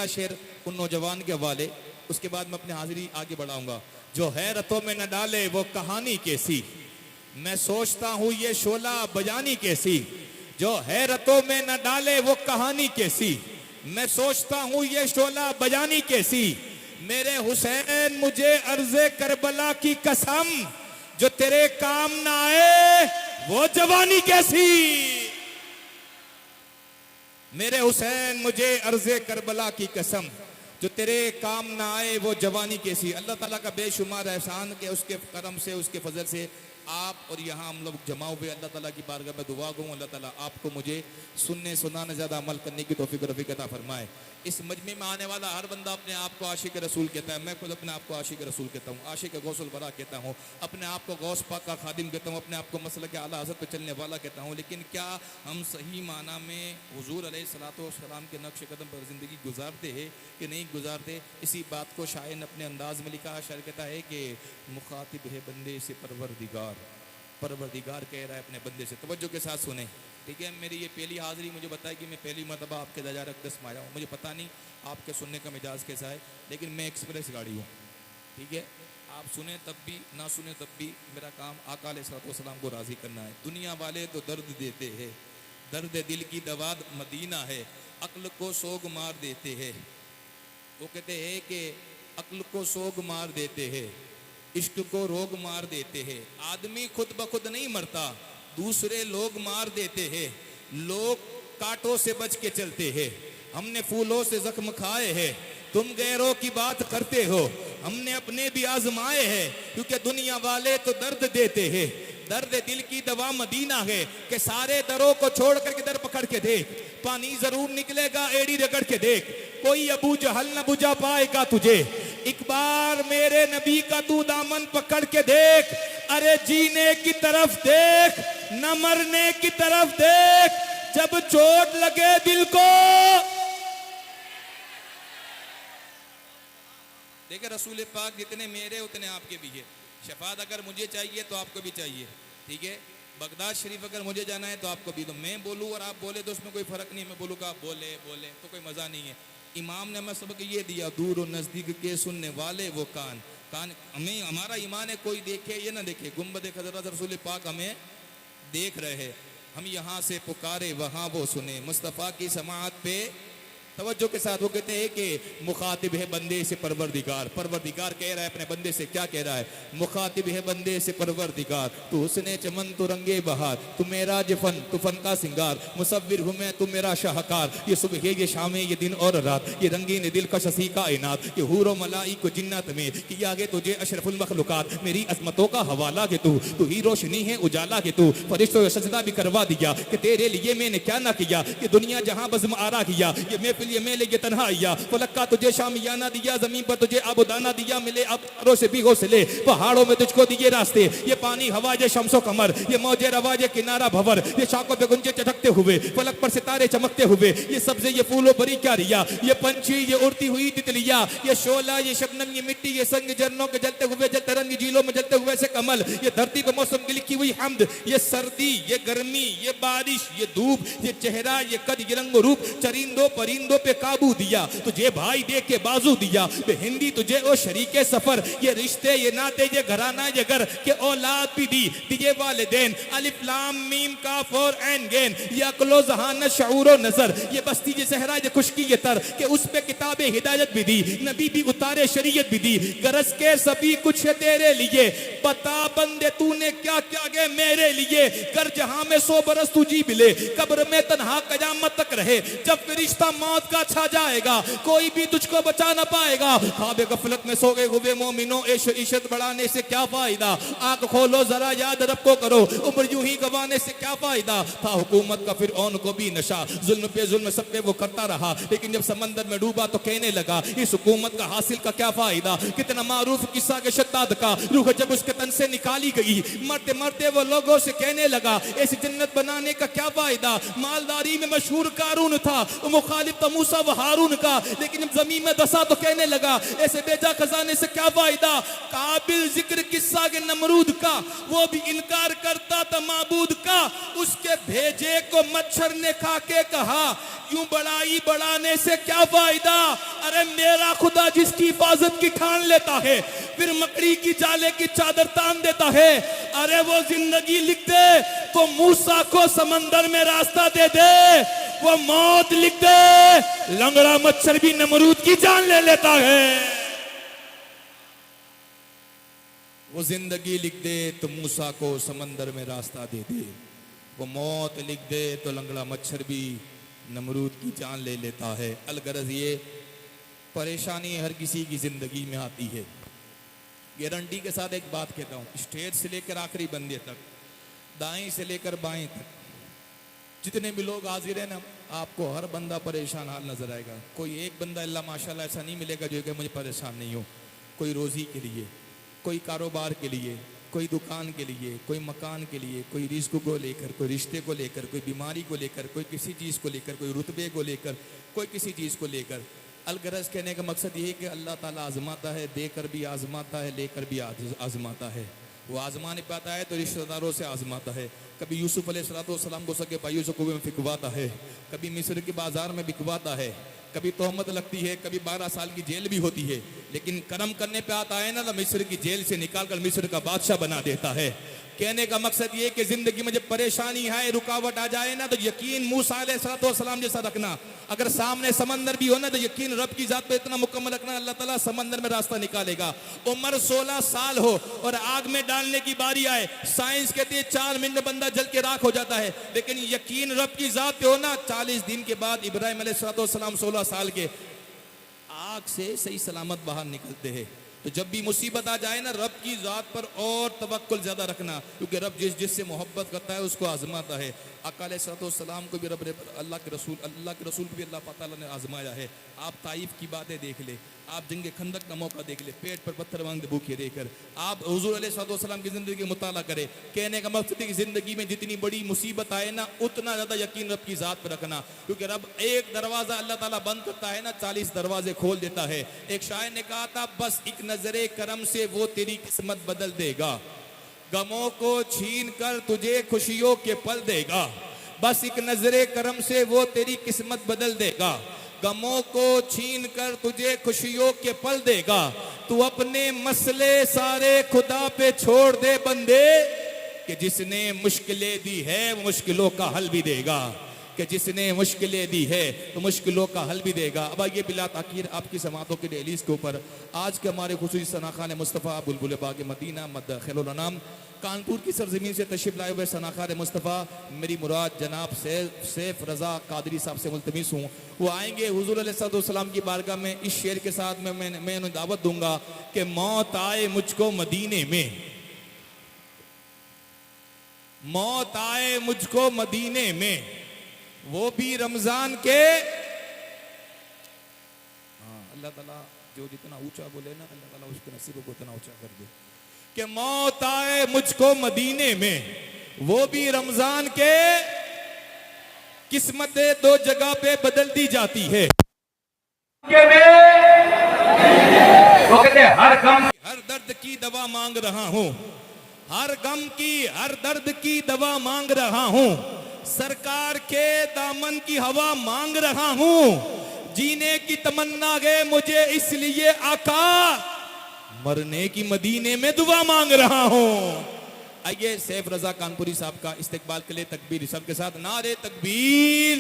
पहला शेर उन नौजवान के हवाले, उसके बाद मैं अपनी हाजिरी आगे बढ़ाऊंगा। जो हैरतों में न डाले वो कहानी कैसी, मैं सोचता हूं ये शोला बजानी कैसी। जो हैरतों में न डाले वो कहानी कैसी, मैं सोचता हूं ये शोला बजानी कैसी। मेरे हुसैन मुझे अर्ज़े करबला की कसम, जो तेरे काम ना आए वो जवानी कैसी। मेरे हुसैन मुझे अर्ज़े करबला की कसम, जो तेरे काम ना आए वो जवानी कैसी। अल्लाह ताला का बेशुमार एहसान के उसके करम से, उसके फजल से आप और यहाँ हम लोग जमा हुए। अल्लाह ताला की बारगाह में दुआ गूँ, अल्लाह ताला आपको मुझे सुनने सुनाने ज़्यादा अमल करने की तौफीक रफ़ीक अता फरमाए। इस मजमे में आने वाला हर बंदा अपने आप को आशिक रसूल कहता है। मैं खुद अपने आप को आशिक रसूल कहता हूँ, आशिक गौसुल बरा कहता हूँ, अपने आप को गौस पाक का खादिम कहता हूँ, अपने आप को मसलक के आला हज़रत पे चलने वाला कहता हूँ। लेकिन क्या हम सही माना में हुज़ूर अलैहिस्सलाम के नक्श कदम पर ज़िंदगी गुजारते हैं कि नहीं गुजारते? इसी बात को शायर ने अपने अंदाज में लिखा। शायर कहता है कि मुखातिब है बंदे से परवरदिगार, परवरदिगार कह रहा है अपने बंदे से। तवज्जो के साथ सुने, ठीक है। मेरी ये पहली हाज़िरी, मुझे बताया कि मैं पहली मरतबा आपके दरबार अक़दस में आया हूँ। मुझे पता नहीं आपके सुनने का मिजाज कैसा है, लेकिन मैं एक्सप्रेस गाड़ी हूँ, ठीक है। आप सुने तब भी, ना सुने तब भी, मेरा काम आका अलैहिस्सलाम को राज़ी करना है। दुनिया वाले तो दर्द देते हैं, दर्द दिल की दवा मदीना है, अक्ल को सोग मार देते हैं। वो कहते हैं कि अक्ल को सोग मार देते हैं, इश्क को रोग मार देते हैं। आदमी खुद ब खुद नहीं मरता, दूसरे लोग मार देते हैं। लोग कांटों से बच के चलते हैं, हमने फूलों से जख्म खाए हैं। तुम गैरों की बात करते हो, हमने अपने भी आजमाए हैं। क्योंकि दुनिया वाले तो दर्द देते हैं, दर्द दिल की दवा मदीना है। कि सारे दरों को छोड़ करके दर पकड़ के देख, पानी जरूर निकलेगा एड़ी रगड़ के देख। कोई अबू जहल न बुझा पाएगा तुझे, एक बार मेरे नबी का तू दामन पकड़ के देख। अरे जीने की तरफ देख, न मरने की तरफ देख। जब चोट लगे दिल को, देखे रसूल पाक जितने मेरे उतने आपके भी है। शफात अगर मुझे चाहिए तो आपको भी चाहिए, ठीक है। बगदाद शरीफ अगर मुझे जाना है तो आपको भी, तो मैं बोलूँ और आप बोले तो उसमें कोई फ़र्क नहीं। मैं बोलूँ आप बोले तो कोई मज़ा नहीं है। इमाम ने हमें सबक ये दिया, दूर और नज़दीक के सुनने वाले वो कान। हमें हमारा ईमान है, कोई देखे या ना देखे, गुंबद खज़रत रसूल पाक हमें देख रहे हैं। हम यहाँ से पुकारे वहाँ वो सुने, मुस्तफ़ा की समाअत पे तवज्जो के साथ। वो कहते हैं कि मुखातिब है बंदे से परवरदिगार, परवरदिगार कह रहा है अपने बंदे से, क्या कह रहा है? मुखातिब है बंदे से परवरदिगार, तू हुस्ने चमन तू रंगे बहार, तू मेरा जफन तू फन का सिंगार, मुसव्विर हूँ मैं तू मेरा शाहकार। ये सुबह ये शाम ये दिन और रात, ये रंगीन दिल का शसी का इनात, ये हूर मलाई को जिन्नत में किया गे तुझे अशरफुल मखलूकात। मेरी अजमतों का हवाला के तू ही रोशनी है उजाला के तू, फरिश्तों सजदा भी करवा दिया कि तेरे लिए मैंने क्या ना किया। कि दुनिया जहाँ बज़्म आरा किया, ये महफिल ये मेले ये तन्हाइया। फलक का तुझे शामियाना दिया, जमीन पर तुझे आबुदाना दिया। मिले अबरों से भी हौसले, पहाड़ों में तुझको दिए रास्ते। ये पानी हवाजे शम्सो कमर, ये मौजे रवाजे किनारा भवर, ये शाखों पे गुंजे चटकते हुए, फलक पर सितारे चमकते हुए। ये सब्जे ये फूलों बरी क्या रिया, ये पंछी ये उड़ती हुई तितलिया, ये शोला ये शबनम ये मिट्टी, ये संग झरनों के जलते हुए जलते रंग झीलों में जलते हुए से कमल। ये धरती पर मौसम की लिखी हुई हमद, ये सर्दी ये गर्मी ये बारिश ये धूप, ये चेहरा ये कद ये रंग रूप। चरिंदों परिंदों पे काबू दिया, तुझे भाई दे के बाजू दिया। हिंदी तुझे ओ शरीके सफर, ये रिश्ते ये नाते ये घराना ये घर के औलाद भी दी दिए वालिदैन। अलिफ लाम मीम काफ और ऐन गैन, ये अक्लो ज़हानत शऊर और नजर, ये बस्ती ये सहरा ये खुशकी ये तर, के उस पे किताबे हिदायत भी दी, नबी भी उतारे शरीयत भी दी। गरज के सभी कुछ है तेरे लिए, बता बंदे तूने क्या क्या गे मेरे लिए। कर जहां में 100 बरस तुझी मिले, कब्र में तन्हा कयामत तक रहे। जब फरिश्ता मौत का छा जाएगा, कोई भी तुझको बचा ना पाएगा। ख्वाब गफलत में सोए हुए मोमिनो, इश्क बढ़ाने से क्या फायदा। आंख खोलो जरा याद रब को करो, उम्र यूं ही गवाने से क्या फायदा। था हुकूमत का फिर औन को भी नशा, जुल्म पे जुल्म सब पे वो करता रहा। लेकिन जब समंदर में डूबा तो कहने लगा, इस हुकूमत का हासिल का क्या फायदा। कितना मारूफ किस्सा के शद्दाद का, रूह जब उसके तन से निकाली गई, मरते मरते वो लोगों से कहने लगा, ऐसी जन्नत बनाने का क्या फायदा। मालदारी में मशहूर कारून था, मुखालिफ तो मूसा व हारून का, लेकिन जब जमीन में दसा तो कहने लगा ऐसे बेजा खजाने से क्या फायदा। काबिल जिक्र किस्सा के नमरूद का, वो भी इनकार करता था माबूद का, उसके भेजे को मच्छर ने खा के कहा यूं बड़ाई बढ़ाने से क्या फायदा। अरे मेरा खुदा जिसकी हिफाजत की ठान लेता है, फिर मकड़ी की जाले की चादर तान देता है। अरे वो जिंदगी लिख दे तो मूसा को समंदर में रास्ता दे दे, वो मौत लिख दे लंगड़ा मच्छर भी नमरूद की जान ले लेता है। वो जिंदगी लिख दे तो मूसा को समंदर में रास्ता दे दे, वो मौत लिख दे तो लंगड़ा मच्छर भी नमरूद की जान ले लेता है। अलगरज ये परेशानी हर किसी की जिंदगी में आती है। गारंटी के साथ एक बात कहता हूँ, स्टेज से लेकर आखिरी बंदे तक, दाएं से लेकर बाएं तक, जितने भी लोग हाजिर हैं ना, आपको हर बंदा परेशान हाल नजर आएगा। कोई एक बंदा अल्लाह माशाल्लाह ऐसा नहीं मिलेगा जो कि मुझे परेशान नहीं हो। कोई रोजी के लिए, कोई कारोबार के लिए, कोई दुकान के लिए, कोई मकान के लिए, कोई रिस्क को लेकर, कोई रिश्ते को लेकर, कोई बीमारी को लेकर, कोई किसी चीज़ को लेकर, कोई रुतबे को लेकर, कोई किसी चीज़ को लेकर। अलगरज कहने का मकसद ये है कि अल्लाह ताला आजमाता है, देकर भी आजमाता है, लेकर भी आजमाता है। वो आजमाने पाता है तो रिश्तेदारों से आजमाता है। कभी यूसुफ अलैहिस्सलाम को सके भाइयों से कुएं में फिकवाता है, कभी मिस्र के बाजार में बिकवाता है, कभी तोहमत लगती है, कभी 12 साल की जेल भी होती है, लेकिन करम करने पे आता है ना तो मिस्र की जेल से निकालकर मिस्र का बादशाह बना देता है। कहने का मकसद ये कि जिंदगी में जब परेशानी है, रुकावट आ जाए ना, तो यकीन मूसा अलैहिस्सलाम जैसा रखना। अगर सामने समंदर भी हो ना तो यकीन रब की जात पे इतना मुकम्मल रखना, अल्लाह ताला समंदर में रास्ता निकालेगा। उम्र 16 साल हो और आग में डालने की बारी आए, साइंस कहती है 4 मिनट में बंदा जल के राख हो जाता है, लेकिन यकीन रब की जात पे हो ना, 40 दिन के बाद इब्राहिम अलैहिस्सलाम 16 साल के आग से सही सलामत बाहर निकलते हैं। तो जब भी मुसीबत आ जाए ना, रब की ज़ात पर और तवक्कुल ज़्यादा रखना, क्योंकि रब जिससे मोहब्बत करता है उसको आजमाता है। आका अलैहिस्सलाम को भी रब ने, अल्लाह के रसूल को भी अल्लाह ताला ने आजमाया है। आप ताइफ की बातें देख ले, आप जंगे खंदक का मौका देख ले, पेट पर पत्थर मांगते भूखे देकर, आप हुजूर अलैहिस्सलाम की ज़िंदगी का मुताला करें। कहने का मकसद है कि ज़िंदगी में जितनी बड़ी मुसीबत आए ना, उतना ज़्यादा यकीन रब की ज़ात पर रखना, क्योंकि रब एक दरवाज़ा अल्लाह ताला बंद करता है ना, 40 दरवाजे खोल देता है। एक शायर ने कहा था, बस एक नजरे करम से वो तेरी किस्मत बदल देगा, गमों को छीन कर तुझे खुशियों के पल देगा। बस एक नजरे करम से वो तेरी किस्मत बदल देगा, गमों को छीन कर तुझे खुशियों के पल देगा। तू अपने मसले सारे खुदा पे छोड़ दे बंदे, कि जिसने मुश्किलें दी है वो मुश्किलों का हल भी देगा, कि जिसने मुश्किलें दी है तो मुश्किलों का हल भी देगा। अब आइए बिला ताखीर आपकी समातों के डेलीज के ऊपर आज के हमारे खुसूसी सनाखान मुस्तफ़ा बुलबुल बाग मदीना मदखिलुल अनाम कानपुर की सरजमीन से तशरीफ लाए हुए सनाखान मुस्तफ़ा मेरी मुराद जनाब सैफ रज़ा कादरी साहब से मुल्तमिस हूँ, वो आएंगे हुजूर अलैहिस्सलाम की बारगाह में। इस शेर के साथ मैं उन्हें दावत दूंगा कि मौत आए मुझको मदीने में, मौत आए मुझको मदीने में, वो भी रमजान के। अल्लाह ताला जो जितना ऊंचा बोले ना, अल्लाह ताला उसके नसीबों को उतना ऊंचा कर दे। कि मौत आए मुझको मदीने में, वो भी रमजान के, किस्मतें दो जगह पे बदल दी जाती है। वो कहते हैं हर गम हर दर्द की दवा मांग रहा हूँ, हर गम की हर दर्द की दवा मांग रहा हूँ, सरकार के दामन की हवा मांग रहा हूँ, जीने की तमन्ना है मुझे इसलिए आका, मरने की मदीने में दुआ मांग रहा हूँ। आइए सैफ रजा कानपुरी साहब का इस्तेकबाल के लिए तकबीर सबके साथ नारे तकबीर।